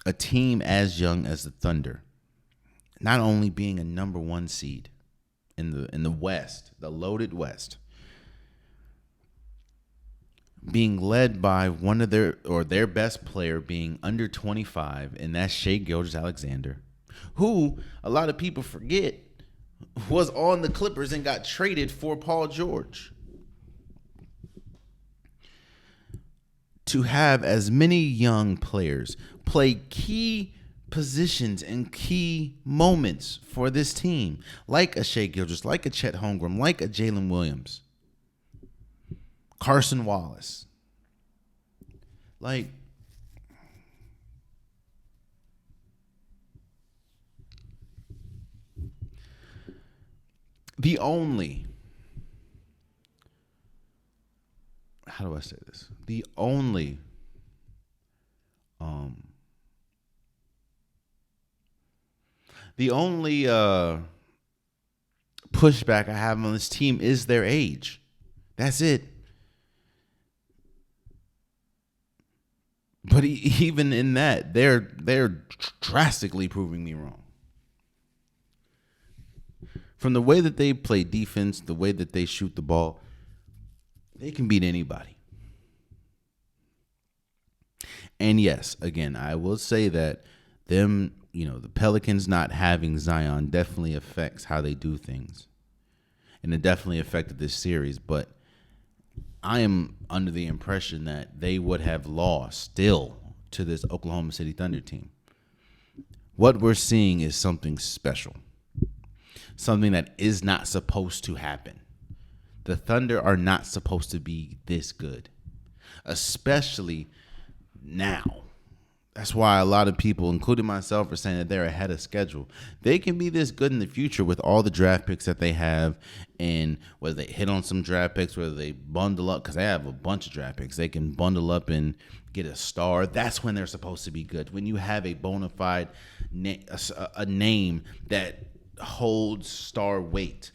A: a team as young as the Thunder not only being a number 1 seed in the West, the loaded West, being led by one of their best player being under 25, and that's Shai Gilgeous-Alexander, who a lot of people forget was on the Clippers and got traded for Paul George. To have as many young players play key positions and key moments for this team, like a Shai Gilgeous, like a Chet Holmgren, like a Jalen Williams, Carson Wallace. Like, the only, how do I say this? The only pushback I have on this team is their age. That's it. But even in that, they're drastically proving me wrong. From the way that they play defense, the way that they shoot the ball, they can beat anybody. And yes, again, I will say that the Pelicans not having Zion definitely affects how they do things. And it definitely affected this series. But I am under the impression that they would have lost still to this Oklahoma City Thunder team. What we're seeing is something special. Something that is not supposed to happen. The Thunder are not supposed to be this good, especially now. That's why a lot of people, including myself, are saying that they're ahead of schedule. They can be this good in the future with all the draft picks that they have, and whether they hit on some draft picks, whether they bundle up, because they have a bunch of draft picks. They can bundle up and get a star. That's when they're supposed to be good. When you have a bona fide a name that holds star weight.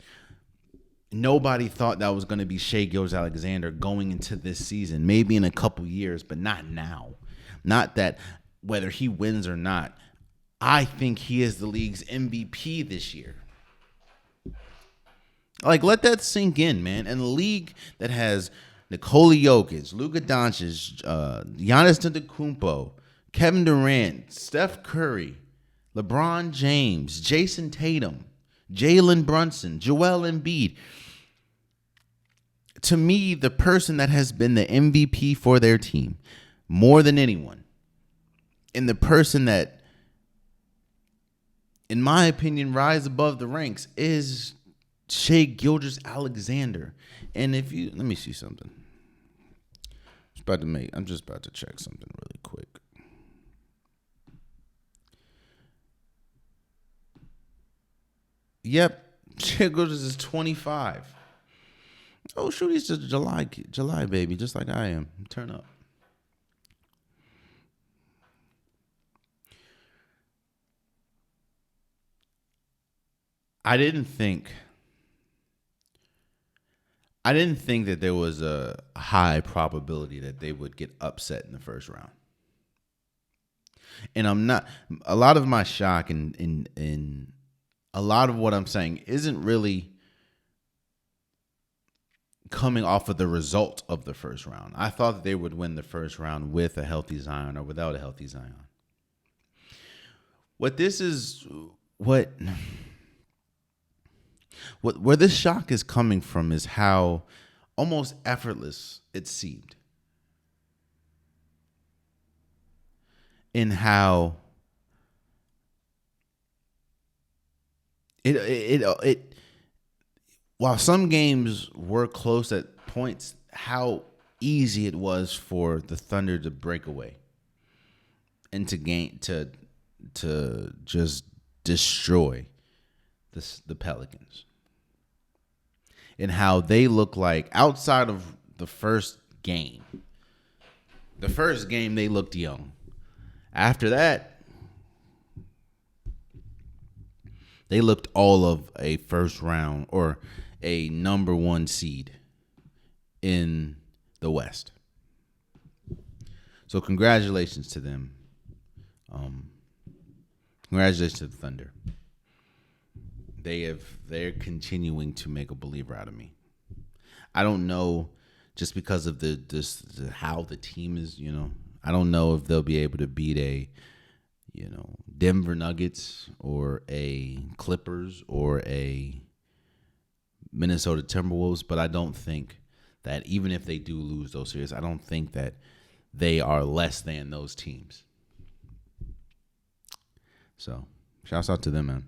A: Nobody thought that was going to be Shai Gilgeous-Alexander going into this season. Maybe in a couple years, but not now. Not that whether he wins or not, I think he is the league's MVP this year. Like, let that sink in, man. And the league that has Nikola Jokic, Luka Doncic, Giannis Antetokounmpo, Kevin Durant, Steph Curry, LeBron James, Jason Tatum, Jalen Brunson, Joel Embiid. to me, the person that has been the MVP for their team more than anyone, and the person that, in my opinion, rise above the ranks is Shai Gilgeous-Alexander. And if you let me see something. I'm just about to check something really quick. Yep, Shai Gilgeous is 25. Oh shoot, he's just July baby, just like I am. Turn up. I didn't think that there was a high probability that they would get upset in the first round. And I'm not, a lot of my shock and a lot of what I'm saying isn't really coming off of the result of the first round. I thought that they would win the first round with a healthy Zion or without a healthy Zion. Where this shock is coming from is how almost effortless it seemed. In how it while some games were close at points, how easy it was for the Thunder to break away and to just destroy the Pelicans. And how they look like outside of the first game. The first game they looked young. After that, they looked all of a first round or a number one seed in the West. So congratulations to them. Congratulations to the Thunder. They're continuing to make a believer out of me. I don't know, just because of how the team is, I don't know if they'll be able to beat a Denver Nuggets or a Clippers or a Minnesota Timberwolves, but I don't think that even if they do lose those series, I don't think that they are less than those teams. So, shouts out to them, man.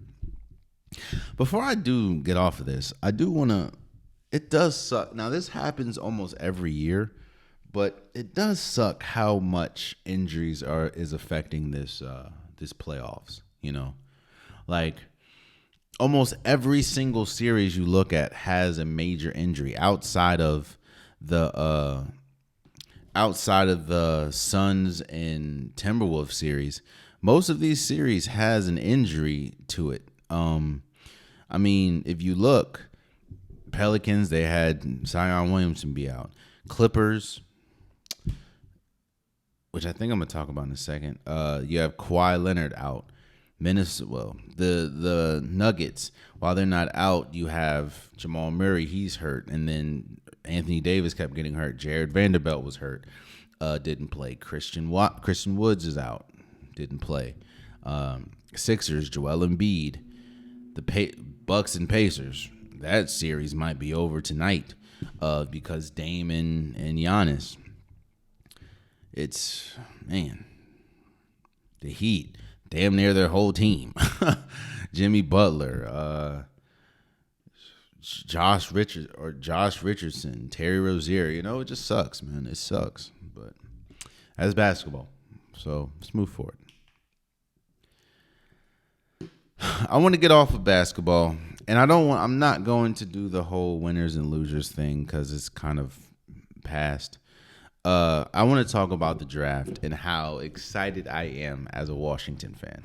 A: Before I do get off of this, I do want to, it does suck. Now, this happens almost every year, but it does suck how much injuries is affecting this playoffs, Like, almost every single series you look at has a major injury outside of the Suns and Timberwolves series. Most of these series has an injury to it. I mean, if you look, Pelicans, they had Zion Williamson be out. Clippers, which I think I'm going to talk about in a second. You have Kawhi Leonard out. Minnesota, the Nuggets, while they're not out, you have Jamal Murray, he's hurt. And then Anthony Davis kept getting hurt. Jared Vanderbilt was hurt, didn't play. Christian Woods is out, didn't play. Sixers, Joel Embiid. The Bucks and Pacers, that series might be over tonight because Dame and Giannis. It's, man, the Heat, damn near their whole team. Jimmy Butler, Josh Richardson, Terry Rozier. It just sucks, man. It sucks. But that's basketball. So let's move forward. I want to get off of basketball, and I'm not going to do the whole winners and losers thing because it's kind of past. I want to talk about the draft and how excited I am as a Washington fan.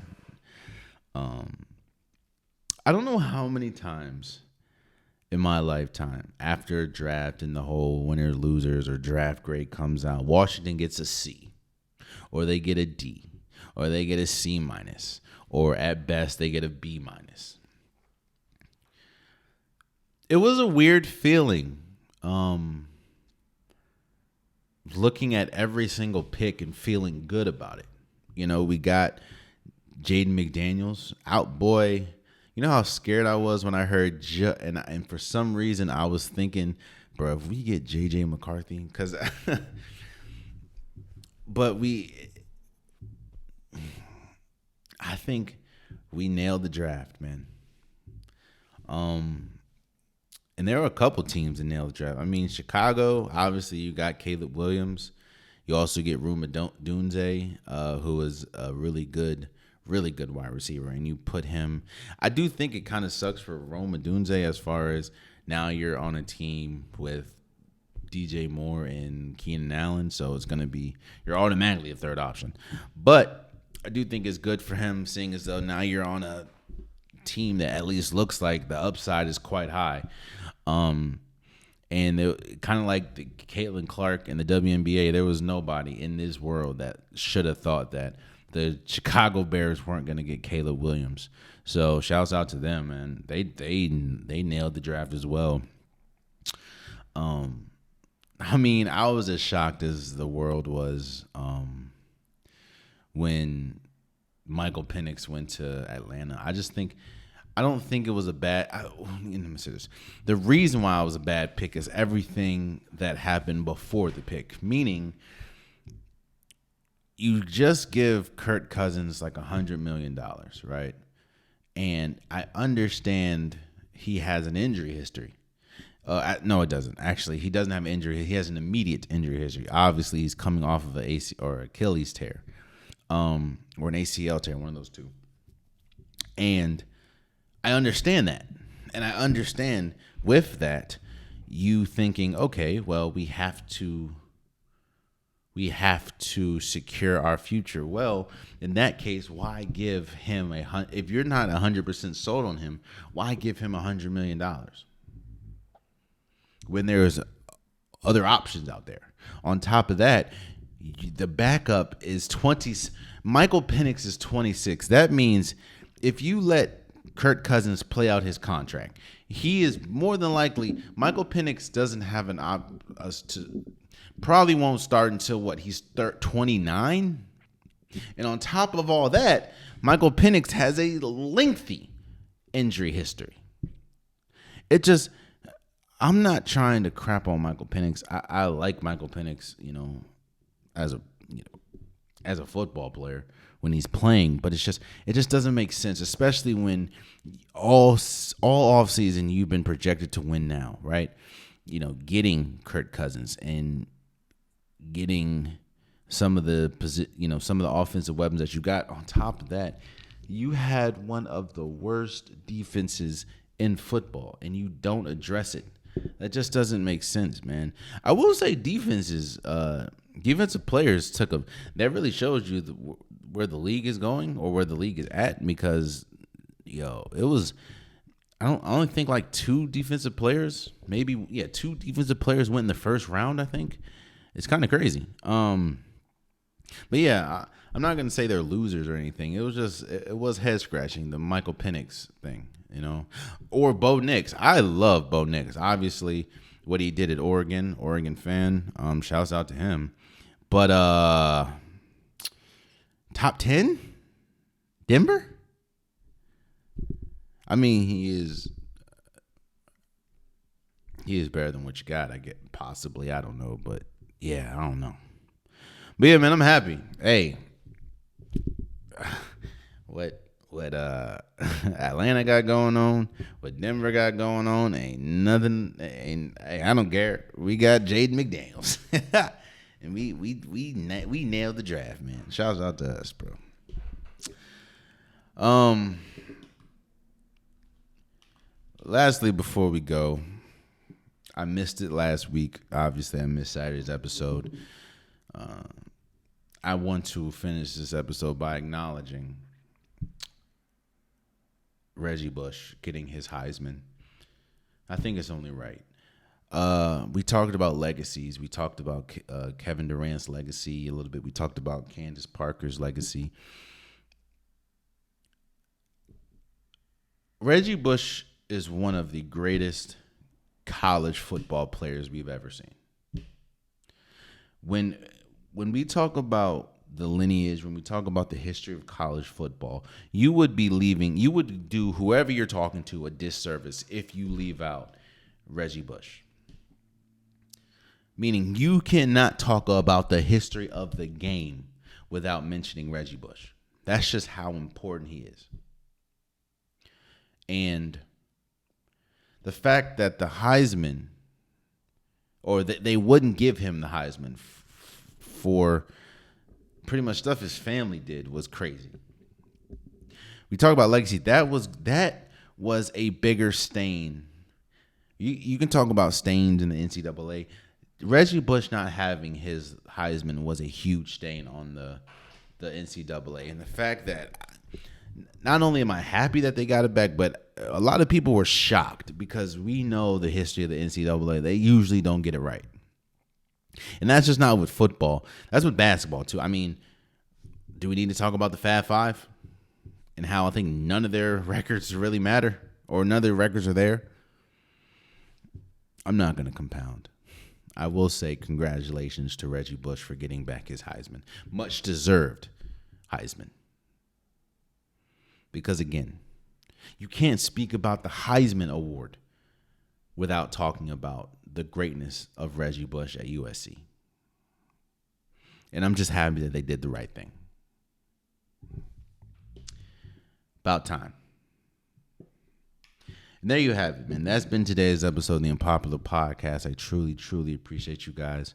A: I don't know how many times in my lifetime after a draft and the whole winners, losers, or draft grade comes out, Washington gets a C, or they get a D, or they get a C minus. Or at best, they get a B minus. It was a weird feeling looking at every single pick and feeling good about it. We got Jaden McDaniels out, boy. You know how scared I was when I heard and for some reason I was thinking bro, if we get J.J. McCarthy, because, but I think we nailed the draft, man. And there are a couple teams that nailed the draft. I mean, Chicago, obviously you got Caleb Williams. You also get Ruma Dunze, who is a really good wide receiver. And you put him, I do think it kind of sucks for Ruma Dunze as far as now you're on a team with DJ Moore and Keenan Allen. So it's going to be, you're automatically a third option. But I do think it's good for him, seeing as though now you're on a team that at least looks like the upside is quite high. And kind of like the Caitlin Clark and the WNBA, there was nobody in this world that should have thought that the Chicago Bears weren't going to get Caleb Williams. So shouts out to them, man. They nailed the draft as well. I mean, I was as shocked as the world was when Michael Penix went to Atlanta. I don't think it was a bad. Let me say this. The reason why it was a bad pick is everything that happened before the pick. Meaning, you just give Kirk Cousins like $100 million, right? And I understand he has an injury history. No, it doesn't. Actually, he doesn't have an injury. He has an immediate injury history. Obviously, he's coming off of an AC or Achilles tear, or an ACL tear, one of those two. And I understand that. And I understand with that, you thinking, okay, well, we have to secure our future. Well, in that case, why give him if you're not 100% sold on him, why give him $100 million when there's other options out there? On top of that, the backup is 20. Michael Penix is 26. That means if you let Kirk Cousins play out his contract, he is more than likely. Michael Penix doesn't have probably won't start until what, he's 29. And on top of all that, Michael Penix has a lengthy injury history. I'm not trying to crap on Michael Penix. I like Michael Penix, as a football player when he's playing, but it just doesn't make sense, especially when all offseason you've been projected to win now, right? Getting Kirk Cousins and getting some of the offensive weapons that you got. On top of that, you had one of the worst defenses in football, and you don't address it. That just doesn't make sense, man. I will say defensive players that really shows you where the league is going or where the league is at, because it was, I only think like two defensive players went in the first round. I think it's kind of crazy. But yeah, I'm not gonna say they're losers or anything. It was head scratching, the Michael Penix thing, or Bo Nix. I love Bo Nix. Obviously, what he did at Oregon fan. Shouts out to him. But top 10, Denver. I mean, he is better than what you got. I get possibly. I don't know, but yeah, I don't know. But yeah, man, I'm happy. Hey, what Atlanta got going on, what Denver got going on, ain't nothing. I don't care. We got Jaden McDaniels, and we nailed the draft, man. Shouts out to us, bro. Lastly, before we go, I missed it last week. Obviously, I missed Saturday's episode. I want to finish this episode by acknowledging Reggie Bush getting his Heisman. I think it's only right. We talked about legacies. We talked about Kevin Durant's legacy a little bit. We talked about Candace Parker's legacy. Reggie Bush is one of the greatest college football players we've ever seen. When we talk about the lineage, when we talk about the history of college football, you would do whoever you're talking to a disservice if you leave out Reggie Bush. Meaning you cannot talk about the history of the game without mentioning Reggie Bush. That's just how important he is. And the fact that the Heisman, or that they wouldn't give him the Heisman for pretty much stuff his family did, was crazy. We talk about legacy. That was a bigger stain. You can talk about stains in the NCAA. Reggie Bush not having his Heisman was a huge stain on the NCAA. And the fact that not only am I happy that they got it back, but a lot of people were shocked because we know the history of the NCAA. They usually don't get it right. And that's just not with football. That's with basketball, too. I mean, do we need to talk about the Fab Five and how I think none of their records really matter, or none of their records are there? I'm not going to compound. I will say congratulations to Reggie Bush for getting back his Heisman. Much deserved Heisman. Because again, you can't speak about the Heisman Award without talking about the greatness of Reggie Bush at USC. And I'm just happy that they did the right thing. About time. And there you have it, man. That's been today's episode of the Unpopular Podcast. I truly, truly appreciate you guys.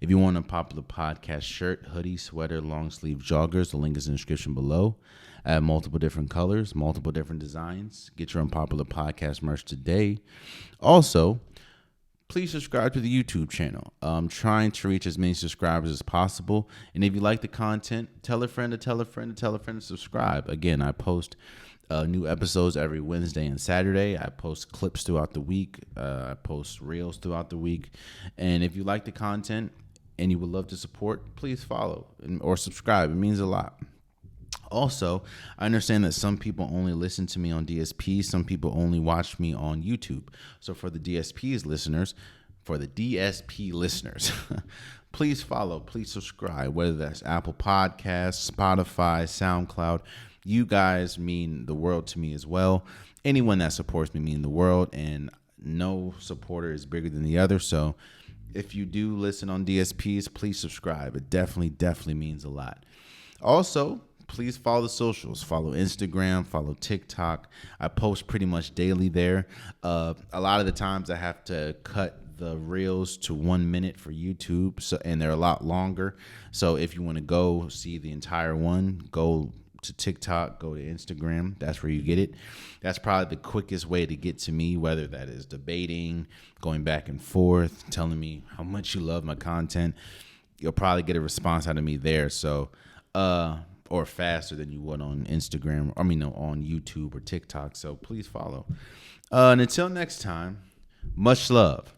A: If you want a Unpopular Podcast shirt, hoodie, sweater, long sleeve joggers, the link is in the description below. I have multiple different colors, multiple different designs. Get your Unpopular Podcast merch today. Also, please subscribe to the YouTube channel. I'm trying to reach as many subscribers as possible. And if you like the content, tell a friend to tell a friend to tell a friend to subscribe. Again, I post new episodes every Wednesday and Saturday. I post clips throughout the week. I post reels throughout the week. And if you like the content and you would love to support, please follow or subscribe. It means a lot. Also, I understand that some people only listen to me on DSP. Some people only watch me on YouTube. So for the DSP listeners, please follow, please subscribe, whether that's Apple Podcasts, Spotify, SoundCloud. You guys mean the world to me as well. Anyone that supports me means the world, and no supporter is bigger than the other. So if you do listen on DSPs, please subscribe. It definitely means a lot. Also, please follow the socials. Follow Instagram, follow TikTok. I post pretty much daily there. A lot of the times I have to cut the reels to 1 minute for YouTube, and they're a lot longer. So if you want to go see the entire one, go to TikTok, go to Instagram. That's where you get it. That's probably the quickest way to get to me, whether that is debating, going back and forth, telling me how much you love my content. You'll probably get a response out of me there. So, or faster than you would on Instagram, on YouTube or TikTok. So please follow. And until next time, much love.